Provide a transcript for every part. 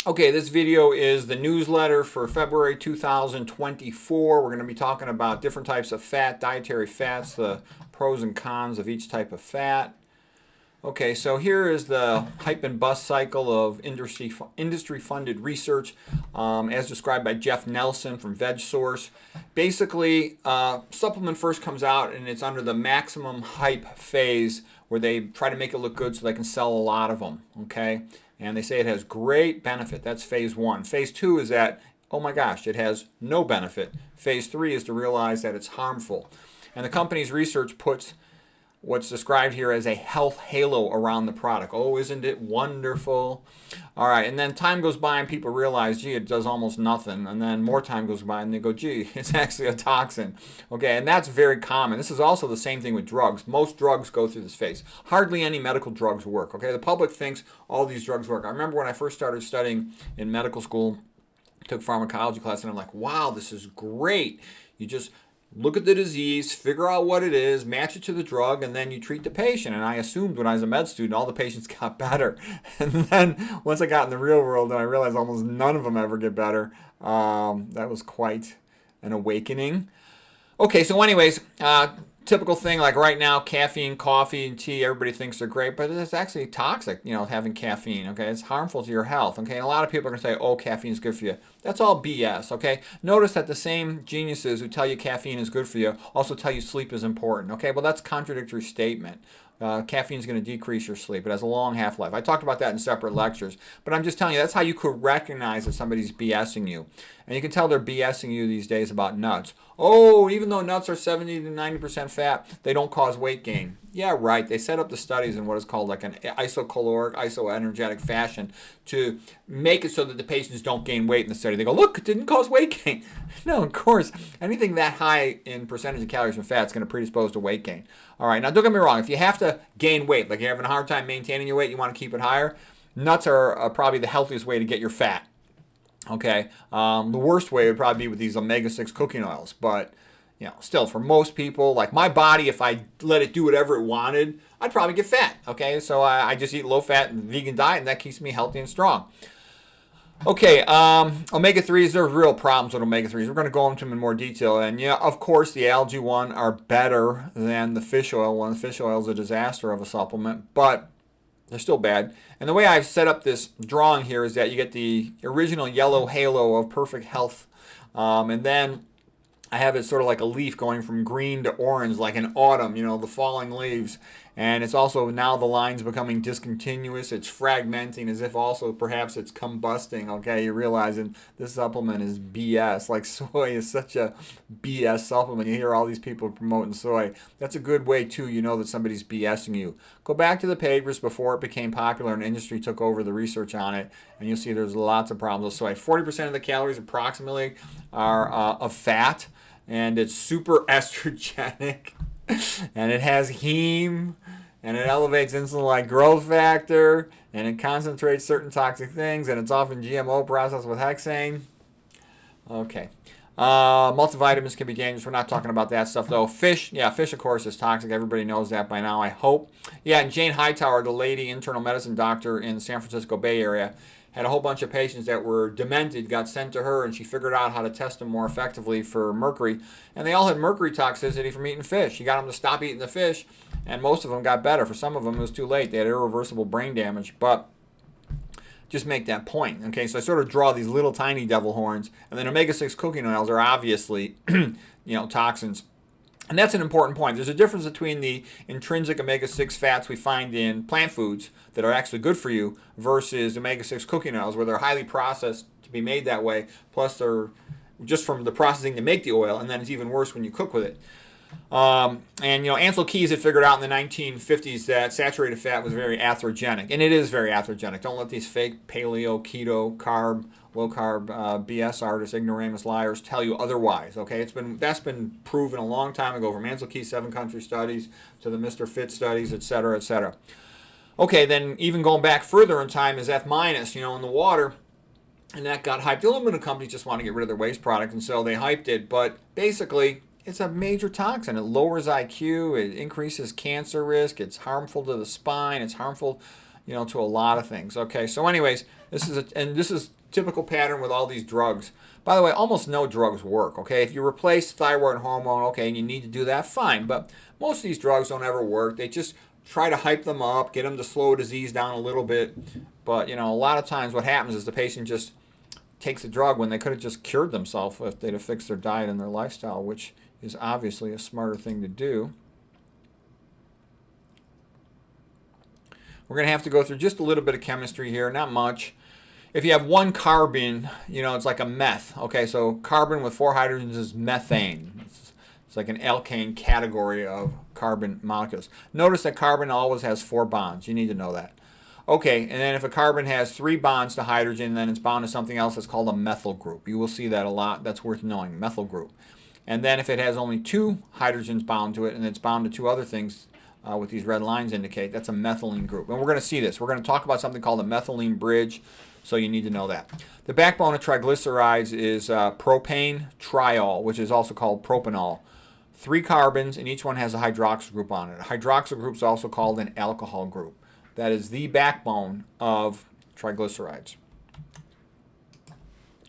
Okay, this video is the newsletter for February 2024. We're going to be talking about different types of fat, dietary fats, the pros and cons of each type of fat. Okay, so here is the hype and bust cycle of industry-funded research as described by Jeff Nelson from VegSource. Basically, supplement first comes out and it's under the maximum hype phase where they try to make it look good so they can sell a lot of them, okay? And they say it has great benefit. That's phase one. Phase two is that, oh my gosh, it has no benefit. Phase three is to realize that it's harmful. And the company's research puts what's described here as a health halo around the product. Oh, isn't it wonderful? All right, and then time goes by and people realize, gee, it does almost nothing. And then more time goes by and they go, gee, it's actually a toxin. Okay, and that's very common. This is also the same thing with drugs. Most drugs go through this phase. Hardly any medical drugs work. Okay, the public thinks all these drugs work. I remember when I first started studying in medical school, took pharmacology class, and I'm like, wow, this is great. You just look at the disease, figure out what it is, match it to the drug, and then you treat the patient. And I assumed when I was a med student, all the patients got better. And then once I got in the real world, and I realized almost none of them ever get better. That was quite an awakening. Okay, so anyways, typical thing like right now, caffeine, coffee, and tea, everybody thinks they're great, but it's actually toxic, having caffeine, okay? It's harmful to your health, okay? And a lot of people are going to say, oh, caffeine is good for you. That's all BS, okay? Notice that the same geniuses who tell you caffeine is good for you also tell you sleep is important, okay? Well, that's a contradictory statement. Caffeine is going to decrease your sleep. It has a long half-life. I talked about that in separate lectures, but I'm just telling you that's how you could recognize that somebody's BSing you. And you can tell they're BSing you these days about nuts. Oh, even though nuts are 70 to 90% fat, they don't cause weight gain. Yeah, right. They set up the studies in what is called like an isocaloric, isoenergetic fashion to make it so that the patients don't gain weight in the study. They go, look, it didn't cause weight gain. No, of course, anything that high in percentage of calories from fat is going to predispose to weight gain. All right, now don't get me wrong. If you have to gain weight, like you're having a hard time maintaining your weight, you want to keep it higher, nuts are probably the healthiest way to get your fat. Okay, the worst way would probably be with these omega-6 cooking oils, but still for most people, like my body, if I let it do whatever it wanted, I'd probably get fat. Okay, so I just eat low-fat and vegan diet, and that keeps me healthy and strong. Okay, omega-3s, there are real problems with omega-3s. We're going to go into them in more detail. And yeah, of course, the algae one are better than the fish oil one. The fish oil is a disaster of a supplement, but they're still bad. And the way I've set up this drawing here is that you get the original yellow halo of perfect health. And then I have it sort of like a leaf going from green to orange, like in autumn, the falling leaves. And it's also now the line's becoming discontinuous. It's fragmenting as if also perhaps it's combusting. Okay, you're realizing this supplement is BS. Like soy is such a BS supplement. You hear all these people promoting soy. That's a good way, too. You know that somebody's BSing you. Go back to the papers before it became popular and industry took over the research on it. And you'll see there's lots of problems with soy. 40% of the calories approximately are of fat. And it's super estrogenic. And it has heme. And it elevates insulin-like growth factor, and it concentrates certain toxic things, and it's often GMO processed with hexane. Okay. Multivitamins can be dangerous. We're not talking about that stuff, though. Fish, of course, is toxic. Everybody knows that by now, I hope. Yeah, and Jane Hightower, the lady internal medicine doctor in the San Francisco Bay Area, had a whole bunch of patients that were demented, got sent to her, and she figured out how to test them more effectively for mercury. And they all had mercury toxicity from eating fish. She got them to stop eating the fish, and most of them got better. For some of them, it was too late. They had irreversible brain damage. But just make that point. Okay, so I sort of draw these little tiny devil horns, and then omega-6 cooking oils are obviously, toxins. And that's an important point. There's a difference between the intrinsic omega-6 fats we find in plant foods that are actually good for you versus omega-6 cooking oils where they're highly processed to be made that way, plus they're just from the processing to make the oil, and then it's even worse when you cook with it. Ansel Keys had figured out in the 1950s that saturated fat was very atherogenic, and it is very atherogenic. Don't let these fake paleo, keto, carb, low-carb BS artists, ignoramus liars tell you otherwise. Okay, that's been proven a long time ago from Ansel Keys' 7-country studies to the Mr. Fit studies, etc., etc. Okay, then even going back further in time is F-, in the water. And that got hyped. The aluminum companies just want to get rid of their waste product, and so they hyped it. But basically, it's a major toxin. It lowers IQ. It increases cancer risk. It's harmful to the spine. It's harmful, to a lot of things. Okay, so anyways, this is typical pattern with all these drugs. By the way, almost no drugs work. Okay, if you replace thyroid hormone, okay, and you need to do that, fine. But most of these drugs don't ever work. They just try to hype them up, get them to slow disease down a little bit. But a lot of times what happens is the patient just takes the drug when they could have just cured themselves if they'd have fixed their diet and their lifestyle, which is obviously a smarter thing to do. We're going to have to go through just a little bit of chemistry here, not much. If you have one carbon, it's like a meth. Okay, so carbon with 4 hydrogens is methane. It's like an alkane category of carbon molecules. Notice that carbon always has 4 bonds. You need to know that. Okay, and then if a carbon has 3 bonds to hydrogen, then it's bound to something else that's called a methyl group. You will see that a lot. That's worth knowing, methyl group. And then if it has only 2 hydrogens bound to it, and it's bound to 2 other things, what these red lines indicate, that's a methylene group. And we're going to see this. We're going to talk about something called a methylene bridge, so you need to know that. The backbone of triglycerides is propane triol, which is also called propanol. 3 carbons, and each one has a hydroxyl group on it. A hydroxyl group is also called an alcohol group. That is the backbone of triglycerides,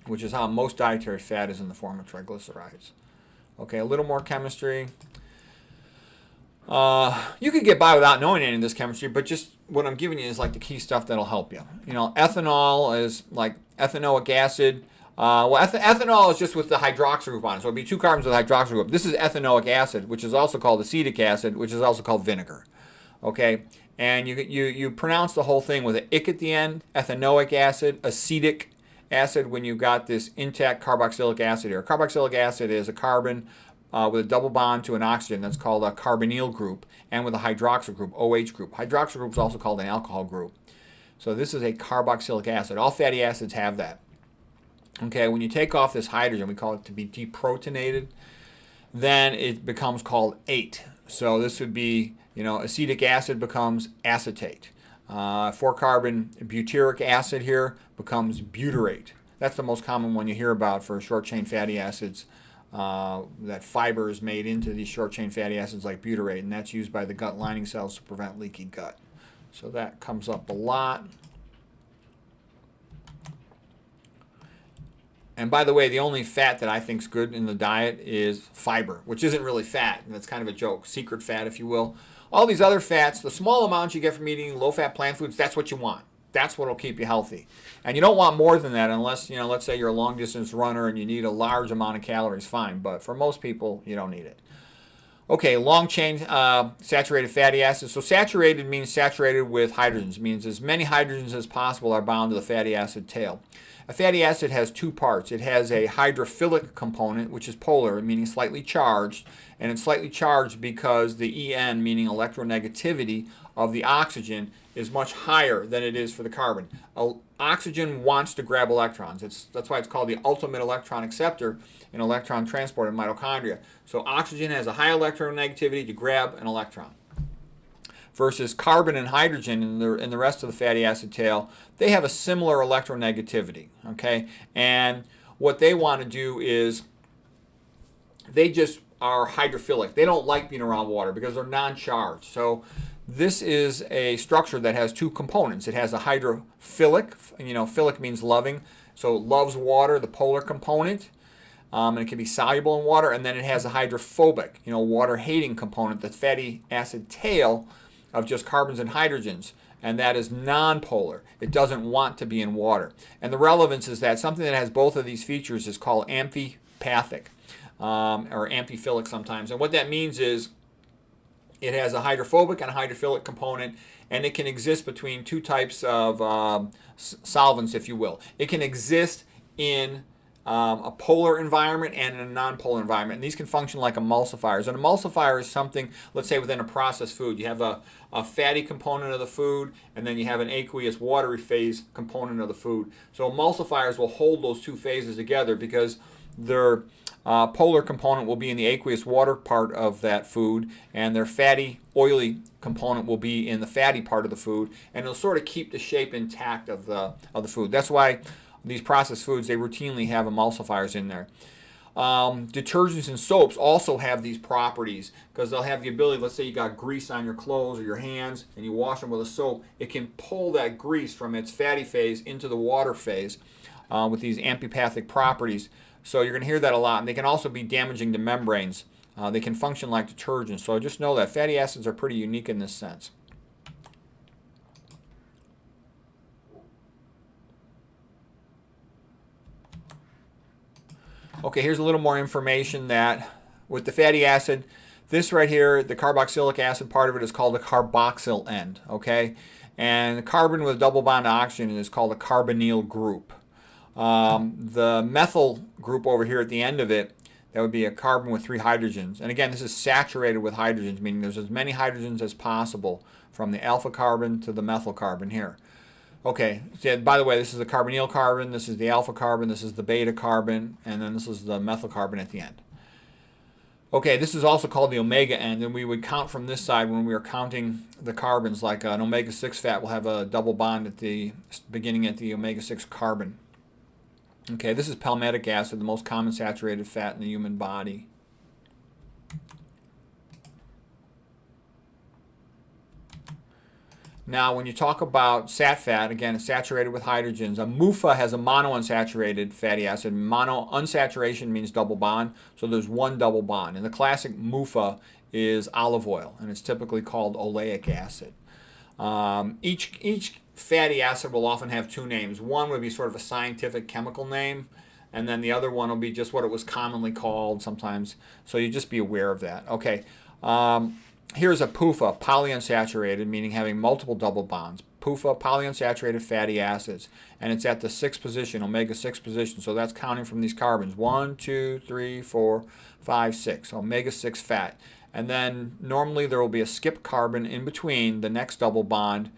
which is how most dietary fat is in the form of triglycerides. Okay, a little more chemistry. You could get by without knowing any of this chemistry, but just what I'm giving you is like the key stuff that'll help you. Ethanol is like ethanoic acid. Ethanol is just with the hydroxyl group on it, so it'd be 2 carbons with a hydroxyl group. This is ethanoic acid, which is also called acetic acid, which is also called vinegar. Okay, and you pronounce the whole thing with an ick at the end. Ethanoic acid, acetic acid when you've got this intact carboxylic acid here. Carboxylic acid is a carbon with a double bond to an oxygen. That's called a carbonyl group, and with a hydroxyl group, OH group. Hydroxyl group is also called an alcohol group. So this is a carboxylic acid. All fatty acids have that. Okay, when you take off this hydrogen, we call it to be deprotonated, then it becomes called ate. So this would be, acetic acid becomes acetate. 4-carbon butyric acid here becomes butyrate. That's the most common one you hear about for short-chain fatty acids. That fiber is made into these short-chain fatty acids like butyrate, and that's used by the gut lining cells to prevent leaky gut. So that comes up a lot. And by the way, the only fat that I think is good in the diet is fiber, which isn't really fat, and that's kind of a joke, secret fat, if you will. All these other fats, the small amounts you get from eating low-fat plant foods, that's what you want. That's what will keep you healthy. And you don't want more than that unless, let's say you're a long-distance runner and you need a large amount of calories, fine. But for most people, you don't need it. Okay, long-chain saturated fatty acids. So saturated means saturated with hydrogens. It means as many hydrogens as possible are bound to the fatty acid tail. A fatty acid has 2 parts. It has a hydrophilic component, which is polar, meaning slightly charged. And it's slightly charged because the En, meaning electronegativity, of the oxygen is much higher than it is for the carbon. Oxygen wants to grab electrons. That's why it's called the ultimate electron acceptor in electron transport in mitochondria. So oxygen has a high electronegativity to grab an electron. Versus carbon and hydrogen in the rest of the fatty acid tail, they have a similar electronegativity. Okay, and what they want to do is they just are hydrophilic. They don't like being around water because they're non-charged. So this is a structure that has 2 components. It has a hydrophilic, philic means loving, so it loves water, the polar component, and it can be soluble in water. And then it has a hydrophobic, water-hating component, the fatty acid tail of just carbons and hydrogens, and that is non-polar. It doesn't want to be in water. And the relevance is that something that has both of these features is called amphipathic, or amphiphilic sometimes. And what that means is it has a hydrophobic and a hydrophilic component, and it can exist between 2 types of solvents, if you will. It can exist in a polar environment and in a non-polar environment. And these can function like emulsifiers. An emulsifier is something, let's say within a processed food. You have a fatty component of the food, and then you have an aqueous watery phase component of the food. So emulsifiers will hold those 2 phases together because their polar component will be in the aqueous water part of that food, and their fatty, oily component will be in the fatty part of the food, and it'll sort of keep the shape intact of the food. That's why these processed foods, they routinely have emulsifiers in there. Detergents and soaps also have these properties because they'll have the ability, let's say you got grease on your clothes or your hands and you wash them with a soap, it can pull that grease from its fatty phase into the water phase with these amphipathic properties. So you're going to hear that a lot. And they can also be damaging to membranes. They can function like detergents. So just know that fatty acids are pretty unique in this sense. Okay, here's a little more information that with the fatty acid, this right here, the carboxylic acid part of it is called the carboxyl end, okay? And carbon with a double bond to oxygen is called a carbonyl group. The methyl group over here at the end of it, that would be a carbon with 3 hydrogens. And again, this is saturated with hydrogens, meaning there's as many hydrogens as possible from the alpha carbon to the methyl carbon here. Okay, so by the way, this is the carbonyl carbon, this is the alpha carbon, this is the beta carbon, and then this is the methyl carbon at the end. Okay, this is also called the omega end, and we would count from this side when we are counting the carbons, like an omega-6 fat will have a double bond at the beginning at the omega-6 carbon. Okay, this is palmitic acid, the most common saturated fat in the human body. Now, when you talk about sat fat, again, it's saturated with hydrogens. A MUFA has a monounsaturated fatty acid. Monounsaturation means double bond, so there's one double bond. And the classic MUFA is olive oil, and it's typically called oleic acid. Each fatty acid will often have 2 names. One would be sort of a scientific chemical name, and then the other one will be just what it was commonly called sometimes. So you just be aware of that. Okay. Here's a PUFA, polyunsaturated, meaning having multiple double bonds. PUFA, polyunsaturated fatty acids. And it's at the 6th position, omega-6 position. So that's counting from these carbons. 1, 2, 3, 4, 5, 6. Omega-6 fat. And then normally there will be a skip carbon in between the next double bond,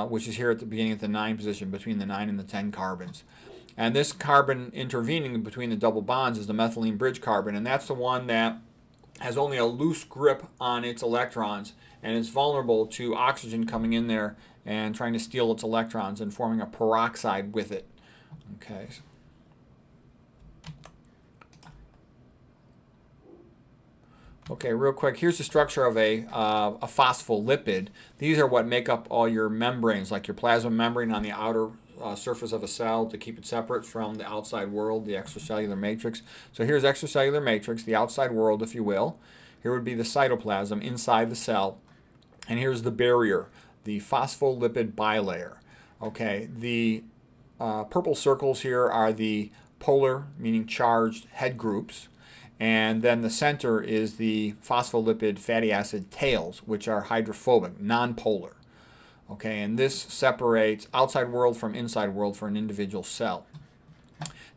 which is here at the beginning at the 9 position, between the 9 and the 10 carbons. And this carbon intervening between the double bonds is the methylene bridge carbon. And that's the one that has only a loose grip on its electrons and is vulnerable to oxygen coming in there and trying to steal its electrons and forming a peroxide with it. Okay. Okay, real quick, here's the structure of a phospholipid. These are what make up all your membranes, like your plasma membrane on the outer surface of a cell to keep it separate from the outside world, the extracellular matrix. So here's extracellular matrix, the outside world, if you will. Here would be the cytoplasm inside the cell. And here's the barrier, the phospholipid bilayer. Okay, the purple circles here are the polar, meaning charged head groups. And then the center is the phospholipid fatty acid tails, which are hydrophobic, nonpolar. Okay, and this separates outside world from inside world for an individual cell.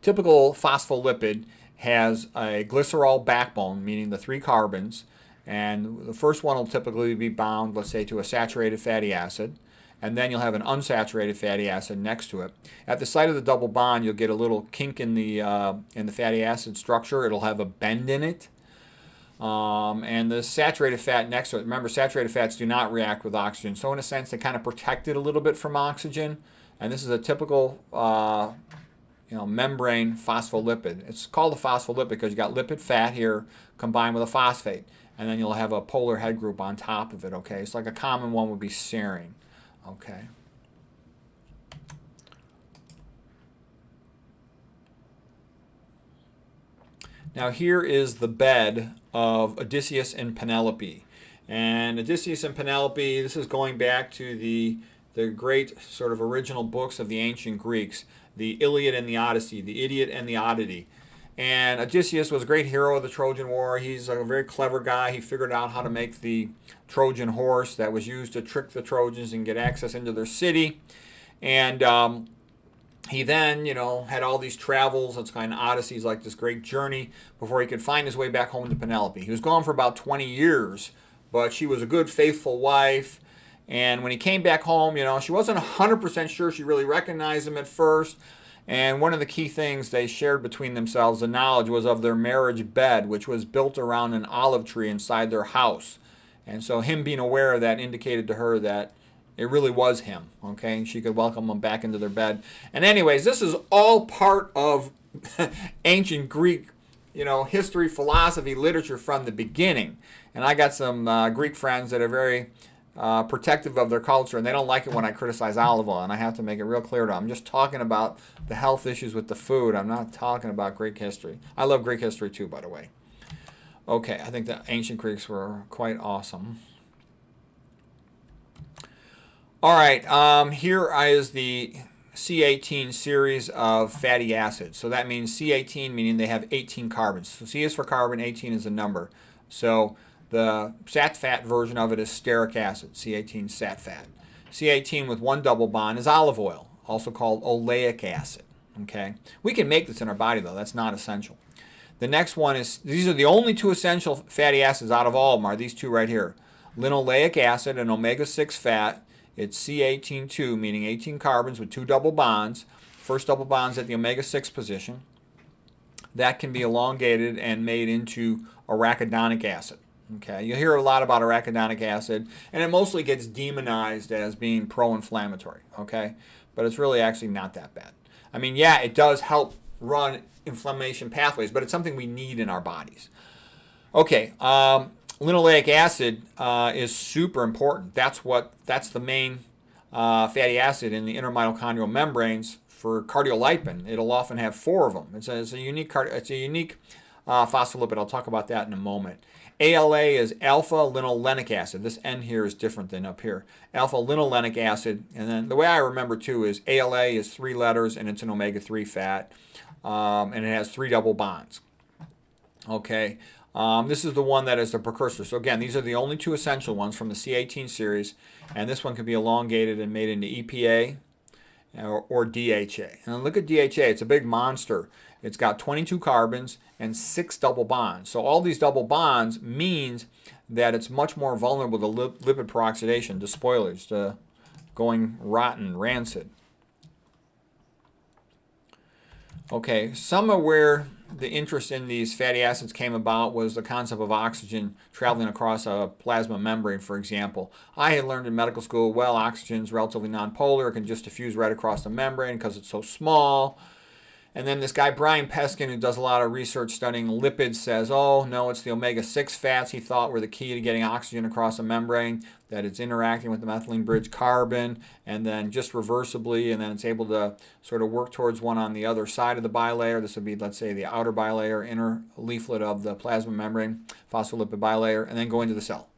Typical phospholipid has a glycerol backbone, meaning the 3 carbons, and the first one will typically be bound, let's say, to a saturated fatty acid, and then you'll have an unsaturated fatty acid next to it. At the site of the double bond, you'll get a little kink in the fatty acid structure. It'll have a bend in it. And the saturated fat next to it, remember saturated fats do not react with oxygen, so in a sense they kind of protect it a little bit from oxygen, and this is a typical membrane phospholipid. It's called a phospholipid because you got lipid fat here combined with a phosphate, and then you'll have a polar head group on top of it. Okay, it's like a common one would be serine. Okay. Now here is the bed of Odysseus and Penelope. And Odysseus and Penelope, this is going back to the great sort of original books of the ancient Greeks, the Iliad and the Odyssey, the Idiot and the Oddity. And Odysseus was a great hero of the Trojan War. He's a very clever guy. He figured out how to make the Trojan horse that was used to trick the Trojans and get access into their city. And he then, had all these travels. It's kind of odysseys, like this great journey, before he could find his way back home to Penelope. He was gone for about 20 years, but she was a good, faithful wife. And when he came back home, she wasn't 100% sure she really recognized him at first. And one of the key things they shared between themselves, the knowledge, was of their marriage bed, which was built around an olive tree inside their house. And so him being aware of that indicated to her that it really was him, okay? She could welcome him back into their bed. And anyways, this is all part of ancient Greek history, philosophy, literature from the beginning. And I got some Greek friends that are very protective of their culture, and they don't like it when I criticize olive oil, and I have to make it real clear to them. I'm just talking about the health issues with the food. I'm not talking about Greek history. I love Greek history too, by the way. Okay, I think the ancient Greeks were quite awesome. All right, here is the C18 series of fatty acids. So that means C18 meaning they have 18 carbons. So C is for carbon, 18 is a number. So the sat fat version of it is stearic acid, C18 sat fat. C18 with one double bond is olive oil, also called oleic acid. Okay, we can make this in our body though, that's not essential. The next one is, these are the only two essential fatty acids out of all of them, are these two right here. Linoleic acid, an omega-6 fat. It's C18-2, meaning 18 carbons with two double bonds. First double bond's at the omega-6 position. That can be elongated and made into arachidonic acid. Okay, you hear a lot about arachidonic acid, and it mostly gets demonized as being pro-inflammatory. Okay, but it's really actually not that bad. I mean, yeah, it does help run inflammation pathways, but it's something we need in our bodies. Okay, linoleic acid is super important. That's the main fatty acid in the intermitochondrial membranes for cardiolipin. It'll often have 4 of them. It's a unique phospholipid. I'll talk about that in a moment. ALA is alpha linolenic acid. This N here is different than up here. Alpha linolenic acid, and then the way I remember too is ALA is 3 letters and it's an omega-3 fat, and it has 3 double bonds. Okay. This is the one that is the precursor. So again, these are the only 2 essential ones from the C18 series, and this one can be elongated and made into EPA or DHA. And look at DHA, it's a big monster. It's got 22 carbons and 6 double bonds. So all these double bonds means that it's much more vulnerable to lipid peroxidation, to spoilers, to going rotten, rancid. Okay, some of where the interest in these fatty acids came about was the concept of oxygen traveling across a plasma membrane, for example. I had learned in medical school, well, oxygen is relatively nonpolar. It can just diffuse right across the membrane because it's so small. And then this guy, Brian Peskin, who does a lot of research studying lipids, says, oh, no, it's the omega-6 fats he thought were the key to getting oxygen across a membrane, that it's interacting with the methylene bridge carbon, and then just reversibly, and then it's able to sort of work towards one on the other side of the bilayer. This would be, let's say, the outer bilayer, inner leaflet of the plasma membrane, phospholipid bilayer, and then go into the cell.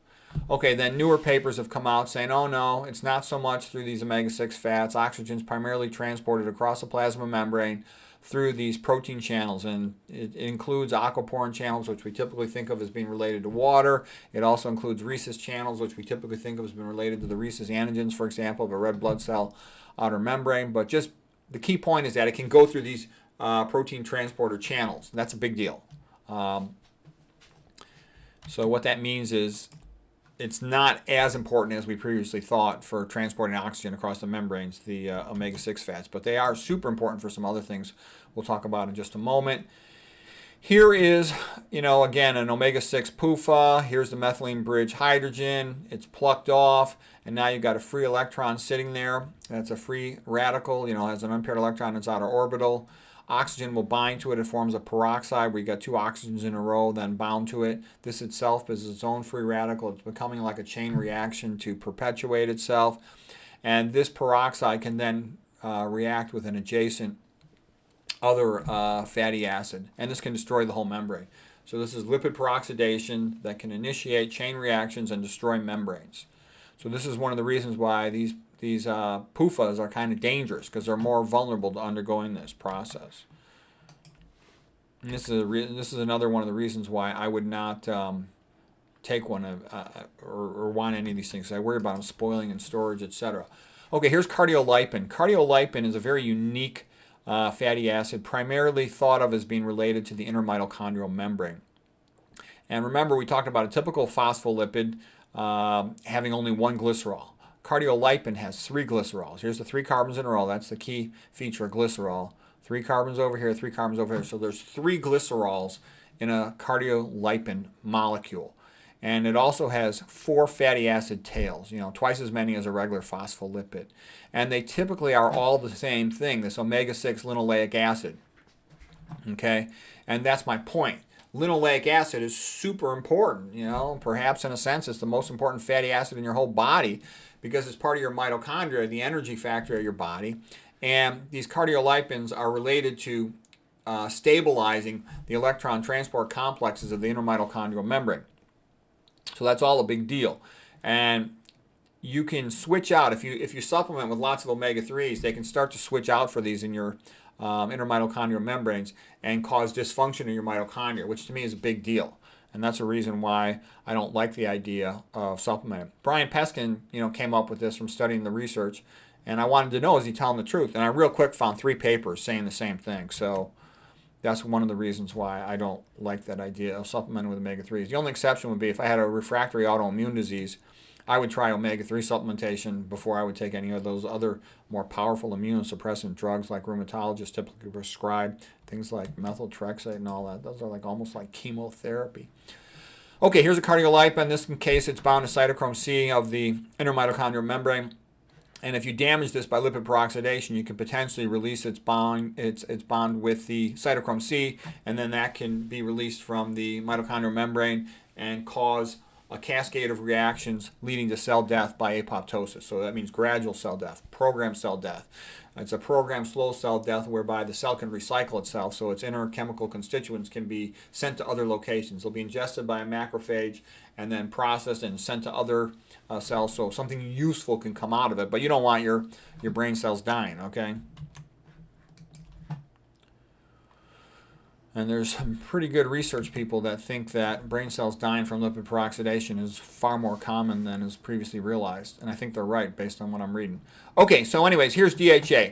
Okay, then newer papers have come out saying, oh no, it's not so much through these omega-6 fats. Oxygen is primarily transported across the plasma membrane through these protein channels, and it includes aquaporin channels, which we typically think of as being related to water. It also includes rhesus channels, which we typically think of as being related to the rhesus antigens, for example, of a red blood cell outer membrane. But just the key point is that it can go through these protein transporter channels. That's a big deal. So what that means is it's not as important as we previously thought for transporting oxygen across the membranes, the omega-6 fats, but they are super important for some other things we'll talk about in just a moment. Here is, again, an omega-6 PUFA. Here's the methylene bridge hydrogen. It's plucked off, and now you've got a free electron sitting there. That's a free radical, has an unpaired electron in its outer orbital. Oxygen will bind to it. It forms a peroxide where you got 2 oxygens in a row then bound to it. This itself is its own free radical. It's becoming like a chain reaction to perpetuate itself. And this peroxide can then react with an adjacent other fatty acid. And this can destroy the whole membrane. So this is lipid peroxidation that can initiate chain reactions and destroy membranes. So this is one of the reasons why these PUFAs are kind of dangerous, because they're more vulnerable to undergoing this process. And this is another one of the reasons why I would not take one or want any of these things. I worry about them spoiling in storage, etc. Okay, here's cardiolipin. Cardiolipin is a very unique fatty acid, primarily thought of as being related to the intermitochondrial membrane. And remember, we talked about a typical phospholipid having only 1 glycerol. Cardiolipin has 3 glycerols. Here's the 3 carbons in a row. That's the key feature of glycerol. 3 carbons over here, 3 carbons over here. So there's 3 glycerols in a cardiolipin molecule. And it also has 4 fatty acid tails, twice as many as a regular phospholipid. And they typically are all the same thing, this omega-6 linoleic acid. Okay, and that's my point. Linoleic acid is super important, you know, perhaps in a sense it's the most important fatty acid in your whole body because it's part of your mitochondria, the energy factor of your body. And these cardiolipins are related to stabilizing the electron transport complexes of the intermitochondrial membrane. So that's all a big deal. And you can switch out if you supplement with lots of omega-3s, they can start to switch out for these in your intermitochondrial membranes and cause dysfunction in your mitochondria, which to me is a big deal. And that's a reason why I don't like the idea of supplementing. Brian Peskin, came up with this from studying the research, and I wanted to know, is he telling the truth? And I real quick found 3 papers saying the same thing. So that's one of the reasons why I don't like that idea of supplementing with omega-3s. The only exception would be if I had a refractory autoimmune disease, I would try omega-3 supplementation before I would take any of those other more powerful immunosuppressant drugs like rheumatologists typically prescribe, things like methotrexate and all that. Those are almost like chemotherapy. Okay, here's a cardiolipin. In this case, it's bound to cytochrome C of the intermitochondrial membrane. And if you damage this by lipid peroxidation, you can potentially release its bond with the cytochrome C, and then that can be released from the mitochondrial membrane and cause a cascade of reactions leading to cell death by apoptosis. So that means gradual cell death, programmed cell death. It's a programmed slow cell death whereby the cell can recycle itself, so its inner chemical constituents can be sent to other locations. They'll be ingested by a macrophage and then processed and sent to other cells, so something useful can come out of it. But you don't want your brain cells dying, okay? And there's some pretty good research people that think that brain cells dying from lipid peroxidation is far more common than is previously realized. And I think they're right based on what I'm reading. Okay, so anyways, here's DHA.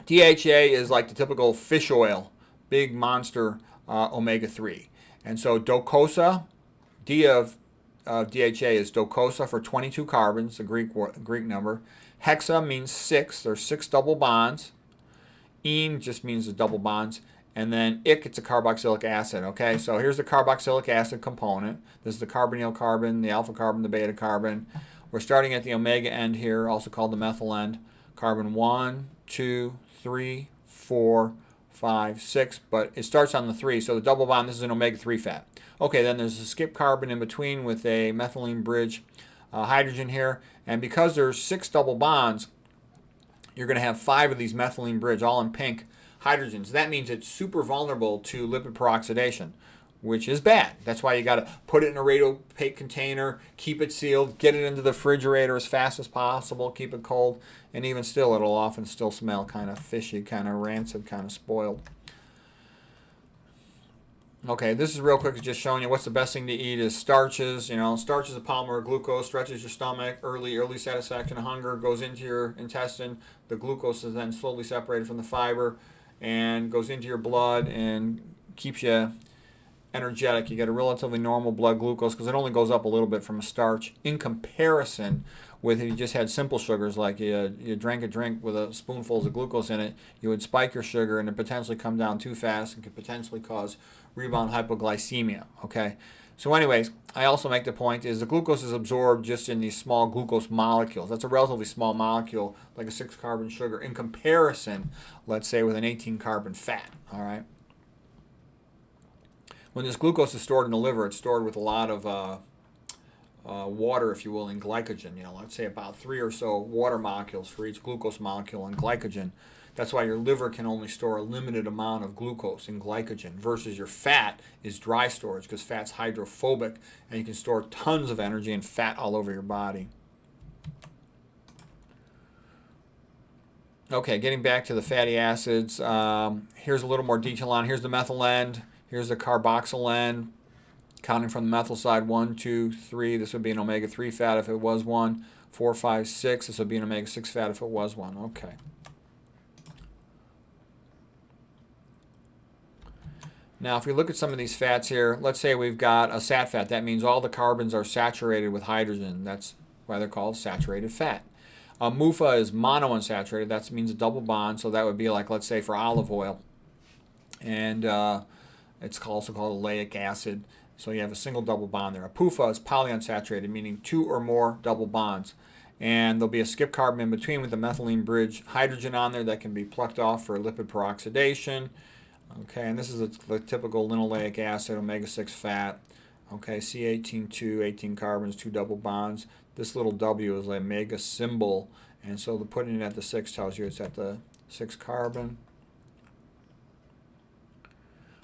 DHA is like the typical fish oil, big monster omega-3. And so docosah, D of DHA is docosah for 22 carbons, the Greek number. Hexa means 6. There's 6 double bonds. Ene just means the double bonds. And then ic, it's a carboxylic acid, okay? So here's the carboxylic acid component. This is the carbonyl carbon, the alpha carbon, the beta carbon. We're starting at the omega end here, also called the methyl end. Carbon 1, 2, 3, 4, 5, 6, but it starts on the 3, so the double bond, this is an omega-3 fat. Okay, then there's a skip carbon in between with a methylene bridge hydrogen here, and because there's 6 double bonds, you're going to have 5 of these methylene bridge, all in pink, hydrogens. That means it's super vulnerable to lipid peroxidation, which is bad. That's why you got to put it in a radiopaque container, keep it sealed, get it into the refrigerator as fast as possible, keep it cold, and even still, it'll often still smell kind of fishy, kind of rancid, kind of spoiled. Okay, this is real quick, just showing you what's the best thing to eat is starches. Starch is a polymer of glucose, stretches your stomach, early satisfaction of hunger, goes into your intestine. The glucose is then slowly separated from the fiber and goes into your blood and keeps you energetic. You get a relatively normal blood glucose because it only goes up a little bit from a starch in comparison with if you just had simple sugars, like you drank a drink with a spoonfuls of glucose in it, you would spike your sugar and it potentially come down too fast and could potentially cause rebound hypoglycemia, okay? So anyways, I also make the point is the glucose is absorbed just in these small glucose molecules. That's a relatively small molecule, like a 6-carbon sugar, in comparison, let's say, with an 18-carbon fat, all right? When this glucose is stored in the liver, it's stored with a lot of water, if you will, in glycogen. Let's say about 3 or so water molecules for each glucose molecule in glycogen. That's why your liver can only store a limited amount of glucose in glycogen versus your fat is dry storage because fat's hydrophobic and you can store tons of energy and fat all over your body. Okay, getting back to the fatty acids, here's a little more detail on. Here's the methyl end. Here's the carboxyl end. Counting from the methyl side, 1, 2, 3. This would be an omega-3 fat if it was one. 4, 5, 6. This would be an omega-6 fat if it was one. Okay. Now, if we look at some of these fats here, let's say we've got a sat fat. That means all the carbons are saturated with hydrogen. That's why they're called saturated fat. MUFA is monounsaturated. That means a double bond. So that would be like, let's say, for olive oil. And it's also called oleic acid. So you have a single double bond there. A PUFA is polyunsaturated, meaning 2 or more double bonds. And there'll be a skip carbon in between with the methylene bridge hydrogen on there that can be plucked off for lipid peroxidation. Okay, and this is the typical linoleic acid, omega-6 fat. Okay, C18, 18 carbons, 2 double bonds. This little W is the omega symbol, and so the putting it at the 6 tells you it's at the 6 carbon.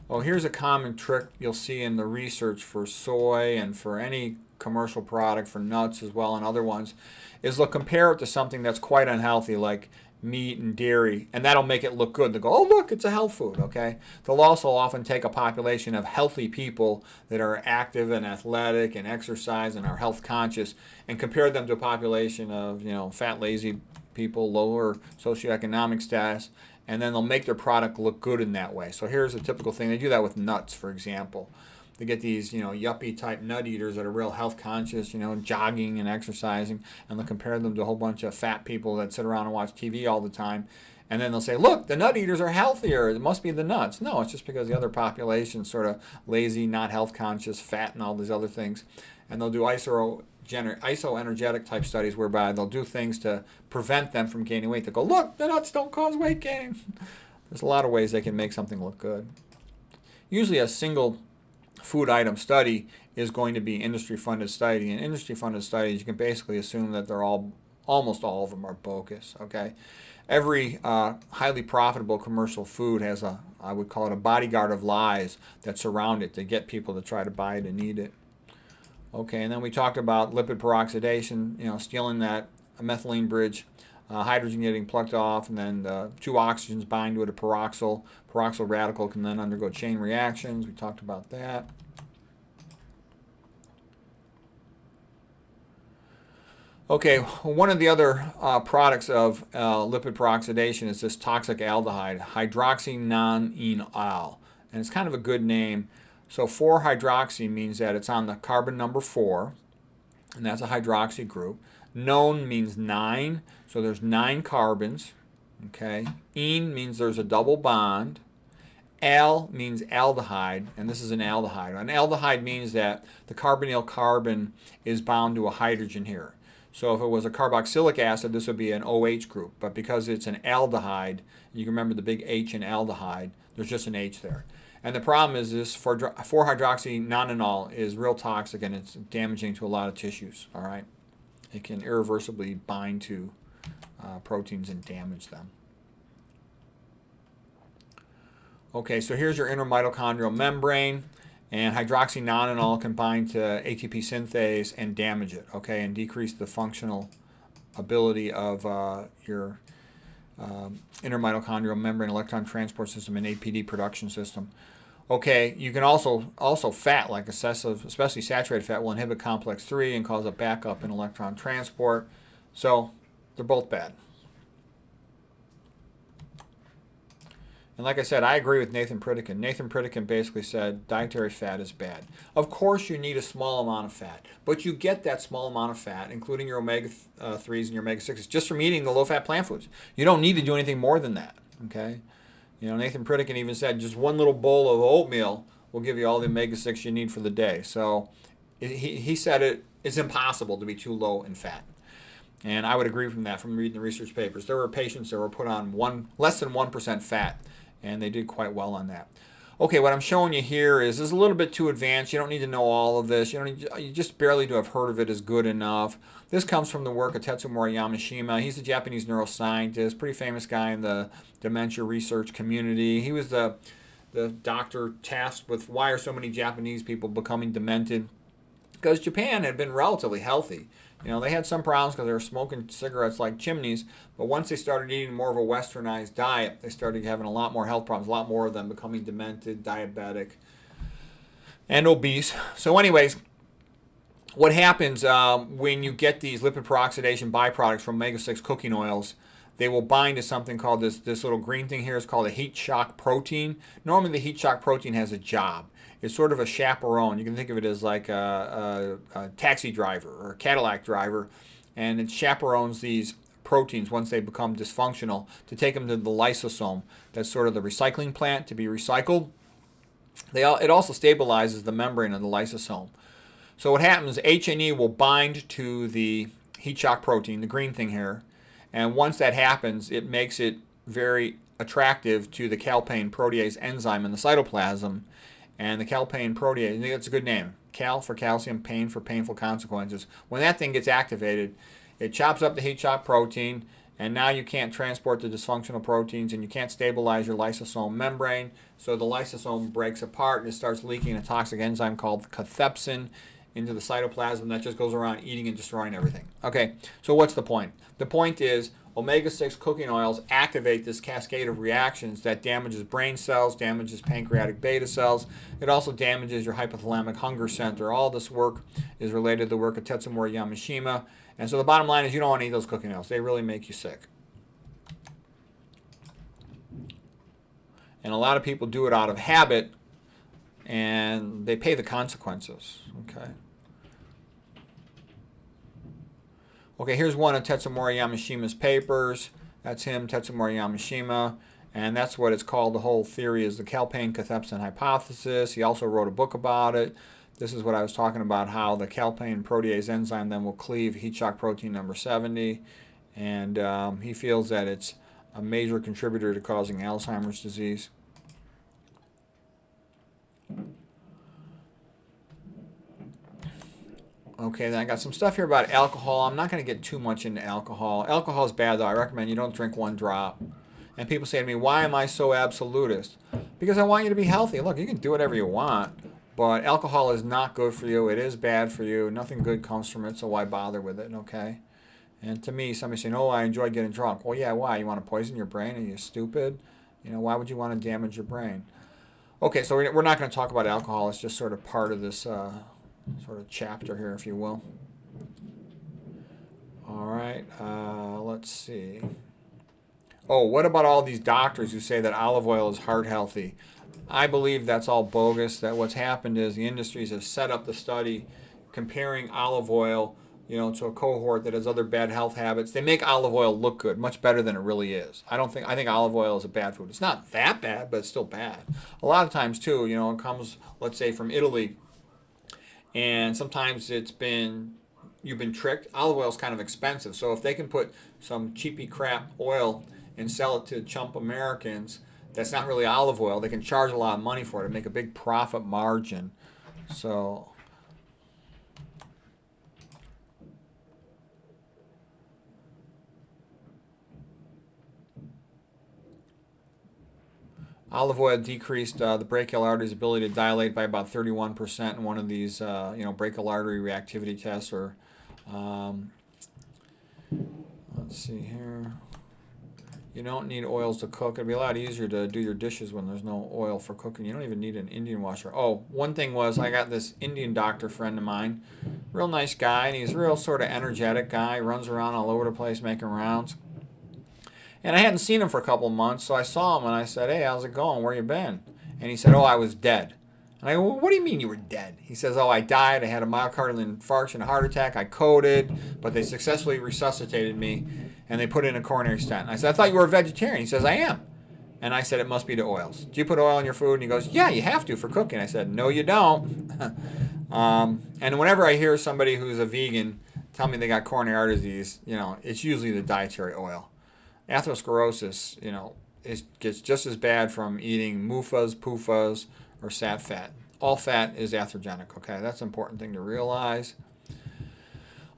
Well, here's a common trick you'll see in the research for soy and for any commercial product, for nuts as well and other ones, is they'll compare it to something that's quite unhealthy like meat and dairy, and that'll make it look good. They'll go, oh look, it's a health food, okay? They'll also often take a population of healthy people that are active and athletic and exercise and are health conscious and compare them to a population of, fat, lazy people, lower socioeconomic status, and then they'll make their product look good in that way. So here's a typical thing. They do that with nuts, for example. They get these, yuppie type nut eaters that are real health conscious, jogging and exercising, and they'll compare them to a whole bunch of fat people that sit around and watch TV all the time. And then they'll say, look, the nut eaters are healthier. It must be the nuts. No, it's just because the other population's sort of lazy, not health conscious, fat, and all these other things. And they'll do isoenergetic type studies whereby they'll do things to prevent them from gaining weight. They'll go, look, the nuts don't cause weight gain. There's a lot of ways they can make something look good. Usually a single food item study is going to be industry-funded study. In industry-funded studies, you can basically assume that almost all of them are bogus, okay? Every highly profitable commercial food has I would call it a bodyguard of lies that surround it to get people to try to buy it and eat it. Okay, and then we talked about lipid peroxidation, stealing that methylene bridge, hydrogen getting plucked off, and then the 2 oxygens bind to a peroxyl. Peroxyl radical can then undergo chain reactions. We talked about that. Okay, one of the other products of lipid peroxidation is this toxic aldehyde, hydroxynonenal, and it's kind of a good name. So 4-hydroxy means that it's on the carbon number 4, and that's a hydroxy group. Non means 9, so there's 9 carbons. Okay, ene means there's a double bond. Al means aldehyde, and this is an aldehyde. An aldehyde means that the carbonyl carbon is bound to a hydrogen here. So if it was a carboxylic acid, this would be an OH group. But because it's an aldehyde, you can remember the big H in aldehyde, there's just an H there. And the problem is this 4-hydroxynonenal is real toxic, and it's damaging to a lot of tissues, all right? It can irreversibly bind to proteins and damage them. Okay, so here's your intermitochondrial membrane, and hydroxynonenal can bind to ATP synthase and damage it, okay, and decrease the functional ability of your intermitochondrial membrane electron transport system and APD production system. Okay, you can also fat, like excessive, especially saturated fat, will inhibit complex 3 and cause a backup in electron transport. So they're both bad. And like I said, I agree with Nathan Pritikin. Nathan Pritikin basically said dietary fat is bad. Of course you need a small amount of fat, but you get that small amount of fat, including your omega-3s and your omega-6s, just from eating the low-fat plant foods. You don't need to do anything more than that, okay? Nathan Pritikin even said just one little bowl of oatmeal will give you all the omega-6 you need for the day. So he said it's impossible to be too low in fat. And I would agree from reading the research papers. There were patients that were put on less than 1% fat, and they did quite well on that. Okay, what I'm showing you here is a little bit too advanced. You don't need to know all of this. You just barely to have heard of it is good enough. This comes from the work of Tetsumori Yamashima. He's a Japanese neuroscientist, pretty famous guy in the dementia research community. He was the doctor tasked with why are so many Japanese people becoming demented? Because Japan had been relatively healthy. They had some problems because they were smoking cigarettes like chimneys, but once they started eating more of a westernized diet, they started having a lot more health problems, a lot more of them becoming demented, diabetic, and obese. So anyways, what happens when you get these lipid peroxidation byproducts from omega-6 cooking oils, they will bind to something called this little green thing here. It's called a heat shock protein. Normally the heat shock protein has a job. It's sort of a chaperone. You can think of it as like a taxi driver or a Cadillac driver, and it chaperones these proteins once they become dysfunctional to take them to the lysosome. That's sort of the recycling plant to be recycled. It also stabilizes the membrane of the lysosome. So what happens, H&E will bind to the heat shock protein, the green thing here, and once that happens, it makes it very attractive to the calpain protease enzyme in the cytoplasm. And the calpain protease, I think that's a good name. Cal for calcium, pain for painful consequences. When that thing gets activated, it chops up the heat shock protein, and now you can't transport the dysfunctional proteins, and you can't stabilize your lysosome membrane. So the lysosome breaks apart, and it starts leaking a toxic enzyme called cathepsin into the cytoplasm that just goes around eating and destroying everything. Okay, so what's the point? The point is omega-6 cooking oils activate this cascade of reactions that damages brain cells, damages pancreatic beta cells. It also damages your hypothalamic hunger center. All this work is related to the work of Tetsumori Yamashima. And so the bottom line is you don't want to eat those cooking oils. They really make you sick. And a lot of people do it out of habit, and they pay the consequences. Okay, here's one of Tetsumori Yamashima's papers. That's him, Tetsumori Yamashima, and that's what it's called. The whole theory is the calpain cathepsin hypothesis. He also wrote a book about it. This is what I was talking about, how the calpain protease enzyme then will cleave heat shock protein number 70, and he feels that it's a major contributor to causing Alzheimer's disease. Okay, then I got some stuff here about alcohol. I'm not going to get too much into alcohol. Alcohol is bad, though. I recommend you don't drink one drop. And people say to me, why am I so absolutist? Because I want you to be healthy. Look, you can do whatever you want, but alcohol is not good for you. It is bad for you. Nothing good comes from it, so why bother with it, okay? And to me, somebody saying, oh, I enjoy getting drunk. Well, yeah, why? You want to poison your brain? Are you stupid? You know, why would you want to damage your brain? Okay, so we're not going to talk about alcohol. It's just sort of part of this sort of chapter here, if you will. All right, let's see. Oh, what about all these doctors who say that olive oil is heart healthy? I believe that's all bogus. That what's happened is the industries have set up the study comparing olive oil, to a cohort that has other bad health habits. They make olive oil look good, much better than it really is. I think olive oil is a bad food. It's not that bad, but it's still bad. A lot of times too, it comes, let's say, from Italy, and sometimes you've been tricked. Olive oil is kind of expensive, so if they can put some cheapy crap oil and sell it to chump Americans, that's not really olive oil. They can charge a lot of money for it and make a big profit margin. So olive oil decreased the brachial artery's ability to dilate by about 31% in one of these, brachial artery reactivity tests. Or, let's see here. You don't need oils to cook. It'd be a lot easier to do your dishes when there's no oil for cooking. You don't even need an Indian washer. Oh, one thing was I got this Indian doctor friend of mine, real nice guy, and he's a real sort of energetic guy, runs around all over the place making rounds. And I hadn't seen him for a couple of months, so I saw him and I said, hey, how's it going? Where you been? And he said, oh, I was dead. And I go, well, what do you mean you were dead? He says, oh, I died. I had a myocardial infarction, a heart attack. I coded, but they successfully resuscitated me, and they put in a coronary stent. And I said, I thought you were a vegetarian. He says, I am. And I said, it must be the oils. Do you put oil in your food? And he goes, yeah, you have to for cooking. I said, no, you don't. And whenever I hear somebody who's a vegan tell me they got coronary artery disease, it's usually the dietary oil. Atherosclerosis, gets just as bad from eating MUFAs, PUFAs, or sat fat. All fat is atherogenic, okay? That's an important thing to realize.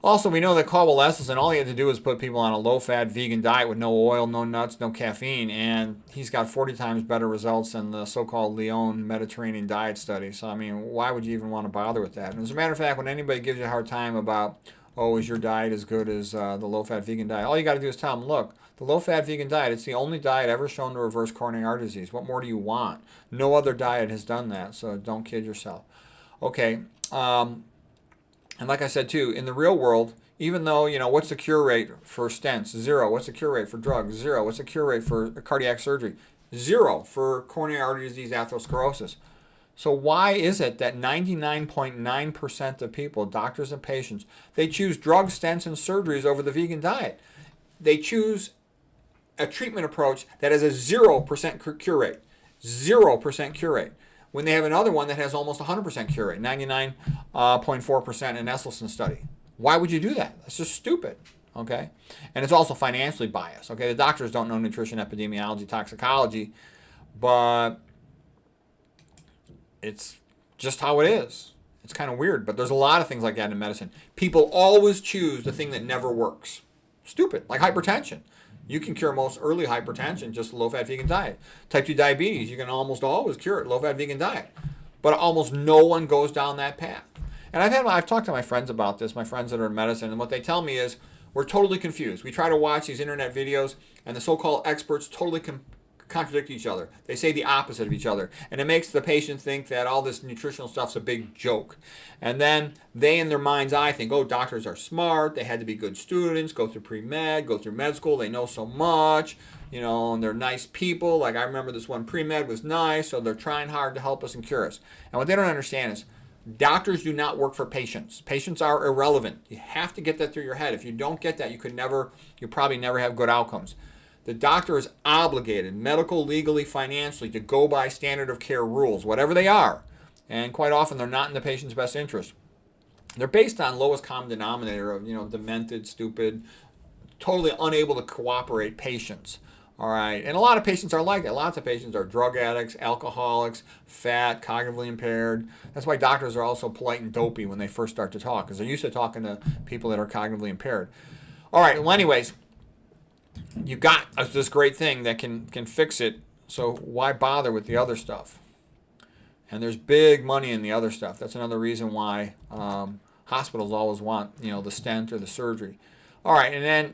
Also, we know that Caldwell Esselstyn, all he had to do was put people on a low-fat vegan diet with no oil, no nuts, no caffeine, and he's got 40 times better results than the so-called Lyon Mediterranean diet study. So, why would you even want to bother with that? And as a matter of fact, when anybody gives you a hard time about, oh, is your diet as good as the low-fat vegan diet, all you got to do is tell them, look, the low-fat vegan diet, it's the only diet ever shown to reverse coronary artery disease. What more do you want? No other diet has done that, so don't kid yourself. Okay, and like I said, too, in the real world, even though, what's the cure rate for stents? 0. What's the cure rate for drugs? 0. What's the cure rate for cardiac surgery? 0 for coronary artery disease, atherosclerosis. So why is it that 99.9% of people, doctors and patients, they choose drugs, stents, and surgeries over the vegan diet? They choose a treatment approach that has a 0% cure rate. 0% cure rate. When they have another one that has almost 100% cure rate, 99.4% in Esselstyn's study. Why would you do that? That's just stupid. Okay, and it's also financially biased. Okay, the doctors don't know nutrition, epidemiology, toxicology, but it's just how it is. It's kind of weird, but there's a lot of things like that in medicine. People always choose the thing that never works. Stupid, like hypertension. You can cure most early hypertension just a low-fat vegan diet. Type 2 diabetes, you can almost always cure it low-fat vegan diet. But almost no one goes down that path. And I've talked to my friends about this, my friends that are in medicine, and what they tell me is we're totally confused. We try to watch these internet videos, and the so-called experts totally contradict each other. They say the opposite of each other. And it makes the patient think that all this nutritional stuff's a big joke. And then they, in their mind's eye, think, oh, doctors are smart. They had to be good students, go through pre-med, go through med school. They know so much, and they're nice people. Like I remember this one pre-med was nice, so they're trying hard to help us and cure us. And what they don't understand is doctors do not work for patients. Patients are irrelevant. You have to get that through your head. If you don't get that, you probably never have good outcomes. The doctor is obligated, medical, legally, financially, to go by standard of care rules, whatever they are. And quite often, they're not in the patient's best interest. They're based on lowest common denominator of, demented, stupid, totally unable to cooperate patients. All right. And a lot of patients are like that. Lots of patients are drug addicts, alcoholics, fat, cognitively impaired. That's why doctors are also polite and dopey when they first start to talk, because they're used to talking to people that are cognitively impaired. All right. Well, anyways, you got this great thing that can fix it, so why bother with the other stuff? And there's big money in the other stuff. That's another reason why hospitals always want, the stent or the surgery. All right, and then,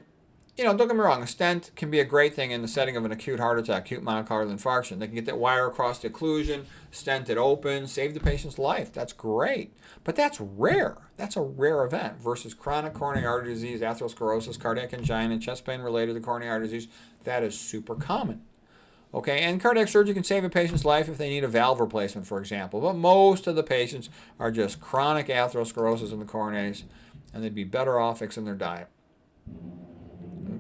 don't get me wrong, a stent can be a great thing in the setting of an acute heart attack, acute myocardial infarction. They can get that wire across the occlusion, stent it open, save the patient's life. That's great. But that's rare. That's a rare event versus chronic coronary artery disease, atherosclerosis, cardiac angina, chest pain related to coronary artery disease. That is super common. Okay, and cardiac surgery can save a patient's life if they need a valve replacement, for example. But most of the patients are just chronic atherosclerosis in the coronaries, and they'd be better off fixing their diet.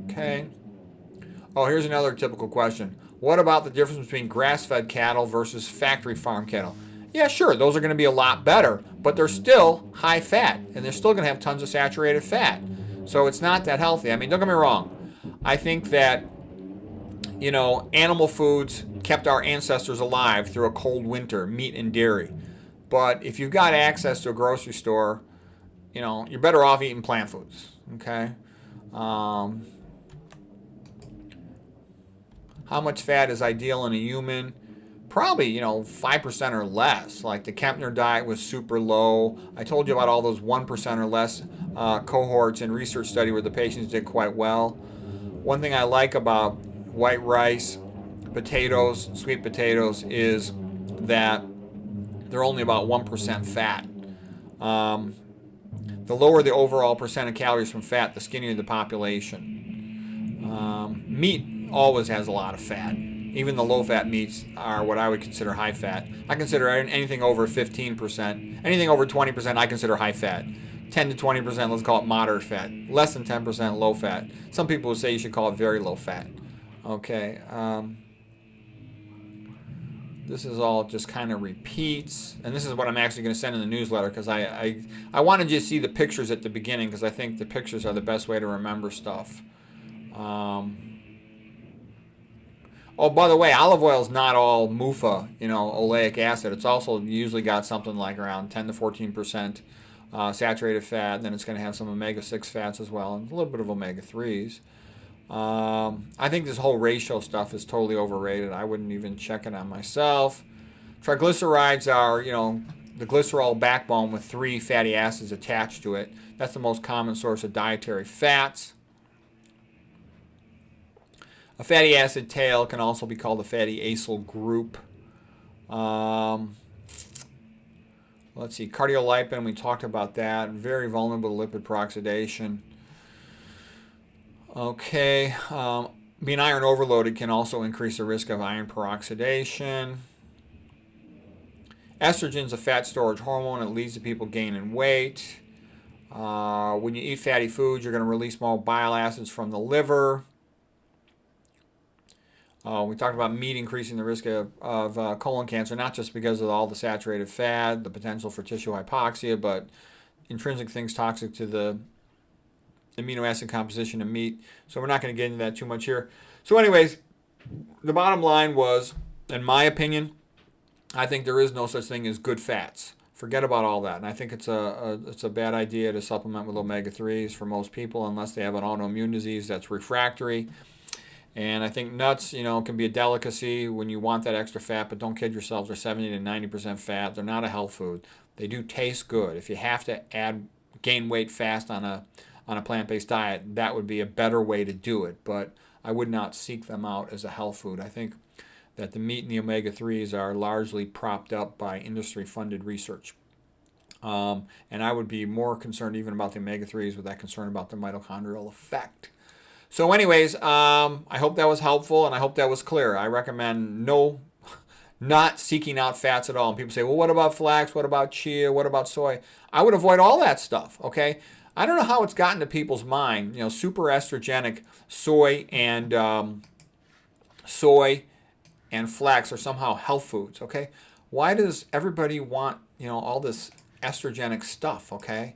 Okay. Oh, here's another typical question. What about the difference between grass-fed cattle versus factory farm cattle? Yeah, sure, those are going to be a lot better, but they're still high fat, and they're still going to have tons of saturated fat. So it's not that healthy. I mean, don't get me wrong. I think that, animal foods kept our ancestors alive through a cold winter, meat and dairy. But if you've got access to a grocery store, you're better off eating plant foods, okay? How much fat is ideal in a human? Probably, 5% or less. Like the Kempner diet was super low. I told you about all those 1% or less cohorts in research study where the patients did quite well. One thing I like about white rice, potatoes, sweet potatoes, is that they're only about 1% fat. The lower the overall percent of calories from fat, the skinnier the population. Meat always has a lot of fat. Even the low-fat meats are what I would consider high fat. I consider anything over 15%, anything over 20% I consider high fat. 10 to 20%, let's call it moderate fat. Less than 10% low fat. Some people would say you should call it very low fat. Okay. This is all just kind of repeats. And this is what I'm actually going to send in the newsletter because I wanted you to see the pictures at the beginning because I think the pictures are the best way to remember stuff. Oh, by the way, olive oil is not all MUFA, oleic acid. It's also usually got something like around 10 to 14% saturated fat. And then it's going to have some omega-6 fats as well and a little bit of omega-3s. I think this whole ratio stuff is totally overrated. I wouldn't even check it on myself. Triglycerides are, the glycerol backbone with 3 fatty acids attached to it. That's the most common source of dietary fats. A fatty acid tail can also be called a fatty acyl group. Let's see, cardiolipin, we talked about that. Very vulnerable to lipid peroxidation. Okay, being iron overloaded can also increase the risk of iron peroxidation. Estrogen's a fat storage hormone. It leads to people gaining weight. When you eat fatty foods, you're going to release more bile acids from the liver. We talked about meat increasing the risk of colon cancer, not just because of all the saturated fat, the potential for tissue hypoxia, but intrinsic things toxic to the amino acid composition of meat. So we're not going to get into that too much here. So anyways, the bottom line was, in my opinion, I think there is no such thing as good fats. Forget about all that. And I think it's a bad idea to supplement with omega-3s for most people unless they have an autoimmune disease that's refractory. And I think nuts, can be a delicacy when you want that extra fat, but don't kid yourselves. They're 70 to 90% fat. They're not a health food. They do taste good. If you have to gain weight fast on a plant-based diet, that would be a better way to do it. But I would not seek them out as a health food. I think that the meat and the omega-3s are largely propped up by industry-funded research. And I would be more concerned even about the omega-3s with that concern about the mitochondrial effect. So anyways, I hope that was helpful, and I hope that was clear. I recommend not seeking out fats at all. And people say, well, what about flax? What about chia? What about soy? I would avoid all that stuff, okay? I don't know how it's gotten to people's mind. Super estrogenic soy and flax are somehow health foods, okay? Why does everybody want, all this estrogenic stuff, okay?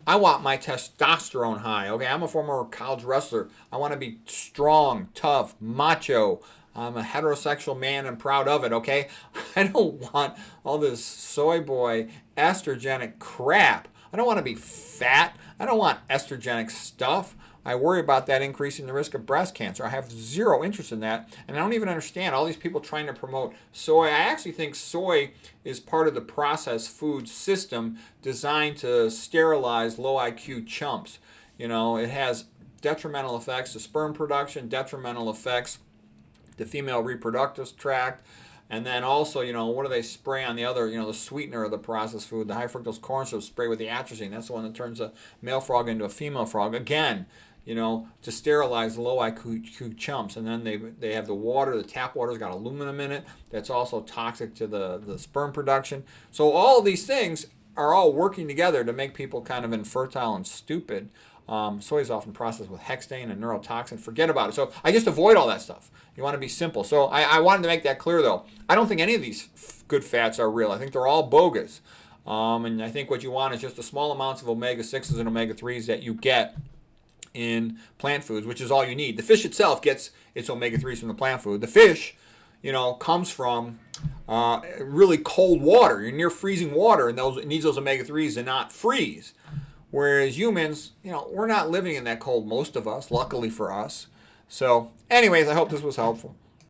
I want my testosterone high, okay? I'm a former college wrestler. I want to be strong, tough, macho. I'm a heterosexual man and proud of it, okay? I don't want all this soy boy estrogenic crap. I don't want to be fat. I don't want estrogenic stuff. I worry about that increasing the risk of breast cancer. I have zero interest in that, and I don't even understand all these people trying to promote soy. I actually think soy is part of the processed food system designed to sterilize low IQ chumps. It has detrimental effects to sperm production, detrimental effects to female reproductive tract, and then also, what do they spray on the other, the sweetener of the processed food, the high fructose corn syrup spray with the atrazine. That's the one that turns a male frog into a female frog. Again, to sterilize low IQ chumps. And then they have the water, the tap water's got aluminum in it. That's also toxic to the sperm production. So all of these things are all working together to make people kind of infertile and stupid. Soy is often processed with hexane and neurotoxin. Forget about it. So I just avoid all that stuff. You want to be simple. So I wanted to make that clear, though. I don't think any of these good fats are real. I think they're all bogus. And I think what you want is just the small amounts of omega-6s and omega-3s that you get in plant foods, which is all you need. The fish itself gets its omega-3s from the plant food. The fish, comes from really cold water. You're near freezing water, and it needs those omega-3s to not freeze. Whereas humans, we're not living in that cold, most of us, luckily for us. So anyways, I hope this was helpful.